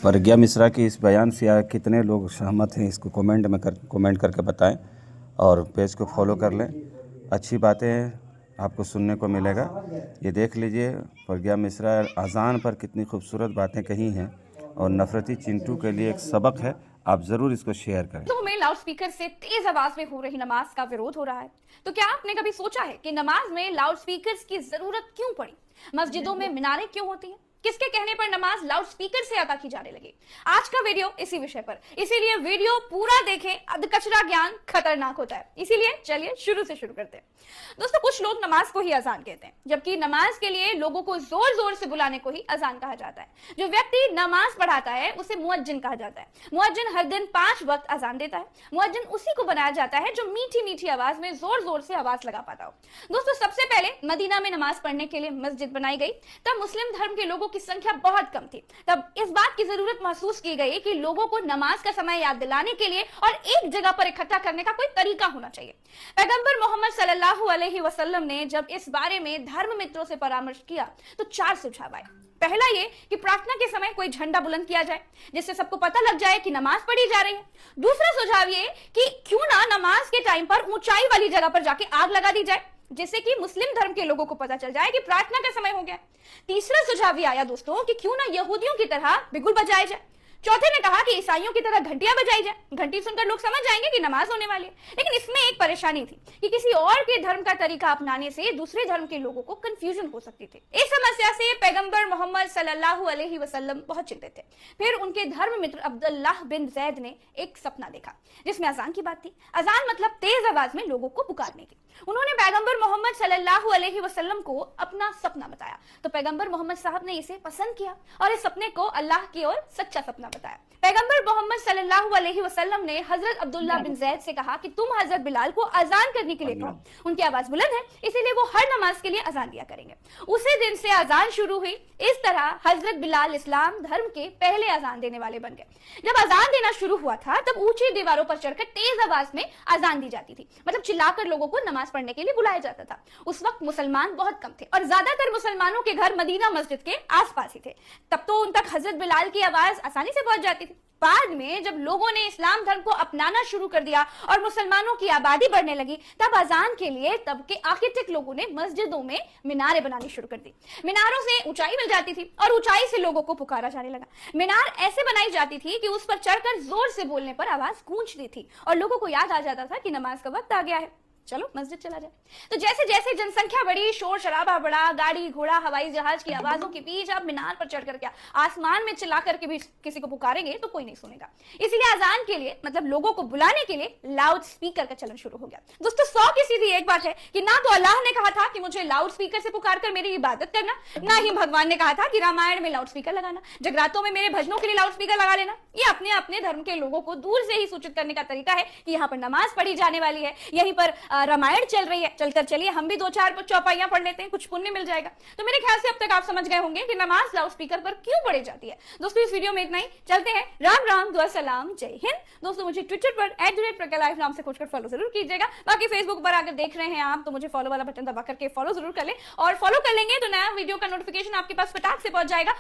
प्रज्ञा मिश्रा की इस बयान से कितने लोग सहमत हैं, इसको कमेंट करके बताएं और पेज को फॉलो कर लें। अच्छी बातें आपको सुनने को मिलेगा। ये देख लीजिए प्रज्ञा मिश्रा अज़ान पर कितनी खूबसूरत बातें कही हैं और नफ़रती चिंटू के लिए एक सबक है। आप ज़रूर इसको शेयर करें। तो में लाउड स्पीकर से तेज आवाज में हो रही नमाज का विरोध हो रहा है। तो क्या आपने कभी सोचा है कि नमाज में लाउड स्पीकर्स की जरूरत क्यों पड़ी? मस्जिदों में मीनारें क्यों होती हैं? किसके कहने पर नमाज लाउड स्पीकर से अदा की जाने लगी? आज का वीडियो इसी विषय पर, इसीलिए वीडियो पूरा देखें। अधकचरा ज्ञान खतरनाक होता है, इसीलिए चलिए शुरू से शुरू करते हैं। दोस्तों, कुछ लोग नमाज को ही अजान कहते हैं, जबकि नमाज के लिए लोगों को जोर जोर से बुलाने को ही अजान कहा जाता है। जो व्यक्ति नमाज पढ़ाता है उसे मुअज्जिन कहा जाता है। मुअज्जिन हर दिन 5 वक्त अजान देता है। मुअज्जिन उसी को बनाया जाता है जो मीठी मीठी आवाज में जोर जोर से आवाज लगा पाता हो। दोस्तों, सबसे पहले मदीना में नमाज पढ़ने के लिए मस्जिद बनाई गई। तब मुस्लिम धर्म के लोगों की संख्या बहुत कम थी। तब इस बात की जरूरत महसूस की गई कि लोगों को नमाज का समय याद दिलाने के लिए और एक जगह पर इकट्ठा करने का कोई तरीका होना चाहिए। पैगंबर मोहम्मद सल्लल्लाहु अलैहि वसल्लम ने जब इस बारे में धर्म मित्रों से परामर्श किया तो 4 सुझाव आए। पहला ये कि प्रार्थना के समय कोई झंडा बुलंद किया जाए, जिससे सबको पता लग जाए कि नमाज पढ़ी जा रही है। दूसरा सुझाव ये कि क्यों ना नमाज के टाइम पर ऊंचाई वाली जगह पर जाके आग लगा दी जाए, जिससे कि मुस्लिम धर्म के लोगों को पता चल जाए कि प्रार्थना का समय हो गया। तीसरा सुझाव ये आया दोस्तों कि क्यों ना यहूदियों की तरह बिगुल बजाए जाए। चौथे ने कहा कि ईसाइयों की तरह घंटियां बजाई जाए। घंटी सुनकर लोग समझ जाएंगे कि नमाज होने वाली है। लेकिन इसमें एक परेशानी थी कि किसी और के धर्म का तरीका अपनाने से दूसरे धर्म के लोगों को कंफ्यूजन हो सकती थी। इस समस्या से पैगंबर मोहम्मद सल्लल्लाहु अलैहि वसल्लम बहुत चिंतित थे। फिर उनके धर्म मित्र अब्दुल्लाह बिन जैद ने एक सपना देखा जिसमें अजान की बात थी। अजान मतलब तेज आवाज में लोगों को पुकारने की। उन्होंने पैगंबर मोहम्मद सल्लल्लाहु अलैहि वसल्लम को अपना सपना बताया तो पैगंबर मोहम्मद साहब ने इसे पसंद किया और इस सपने को अल्लाह की ओर सच्चा सपना बताया। पैगंबर मोहम्मद सल्लल्लाहु अलैहि वसल्लम ने हजरत अब्दुल्ला बिन जैद से कहा कि तुम हजरत बिलाल को अजान करने के लिए कहो। उनकी आवाज बुलंद है, इसीलिए वो हर नमाज के लिए अजान दिया करेंगे। उसी दिन से अजान शुरू हुई। इस तरह हजरत बिलाल इस्लाम धर्म के पहले अजान देने वाले बन गए। जब अजान देना शुरू हुआ था तब ऊंची दीवारों पर चढ़कर तेज आवाज में अजान दी जाती थी, मतलब चिल्लाकर लोगों को नमाज पढ़ने के लिए बुलाया जाता था। उस वक्त मुसलमान बहुत कम थे और ज्यादातर मुसलमानों के घर मदीना मस्जिद के आसपास ही थे। तब तो उन तक हजरत बिलाल की आवाज आसानी से पहुंच जाती थी। बाद में जब लोगों ने इस्लाम धर्म को अपनाना शुरू कर दिया और मुसलमानों की आबादी बढ़ने लगी, तब अजान के लिए तब के आर्किटेक्ट लोगों ने मस्जिदों में मीनारें बनानी शुरू कर दी। मीनारों से ऊंचाई मिल जाती थी और ऊंचाई से लोगों को पुकारा जाने लगा। मीनार ऐसे बनाई जाती थी कि उस पर चढ़कर जोर से बोलने पर आवाज गूंजती थी और लोगों को याद आ जाता था कि नमाज का वक्त आ गया है, चलो मस्जिद चला जाए। तो जैसे जैसे जनसंख्या बढ़ी, शोर शराबा बढ़ा, गाड़ी घोड़ा हवाई जहाज की आवाजों के बीच आप मीनार पर चढ़कर क्या आसमान में चिल्ला करके भी किसी को पुकारेंगे तो कोई नहीं सुनेगा। इसीलिए अजान के लिए मतलब लोगों को बुलाने के लिए लाउड स्पीकर का चलन शुरू हो गया। दोस्तों, 100 की सीधी एक बात है कि ना तो अल्लाह ने कहा था कि मुझे लाउड स्पीकर से पुकार कर मेरी इबादत करना, ना ही भगवान ने कहा था कि रामायण में लाउड स्पीकर लगाना, जगरातों में मेरे भजनों के लिए लाउड स्पीकर लगा लेना। ये अपने अपने धर्म के लोगों को दूर से ही सूचित करने का तरीका है कि यहाँ पर नमाज पढ़ी जाने वाली है, यहीं पर रामायण चल रही है, चलकर चलिए हम भी 2-4 चौपाइयां पढ़ लेते हैं, कुछ पुण्य मिल जाएगा। तो मेरे ख्याल से अब तक आप समझ गए होंगे कि नमाज लाउड स्पीकर पर क्यों पढ़ी जाती है। दोस्तों, इस वीडियो में इतना ही। चलते हैं। राम राम, दुआ सलाम, जय हिंद। दोस्तों, मुझे ट्विटर पर @प्रज्ञा नाम से खोजकर फॉलो जरूर कीजिएगा। बाकी फेसबुक पर अगर देख रहे हैं आप तो मुझे फॉलो वाला बटन दबा करके फॉलो जरूर कर ले और फॉलो कर लेंगे तो नया वीडियो का नोटिफिकेशन आपके पास फटाक से पहुंच जाएगा।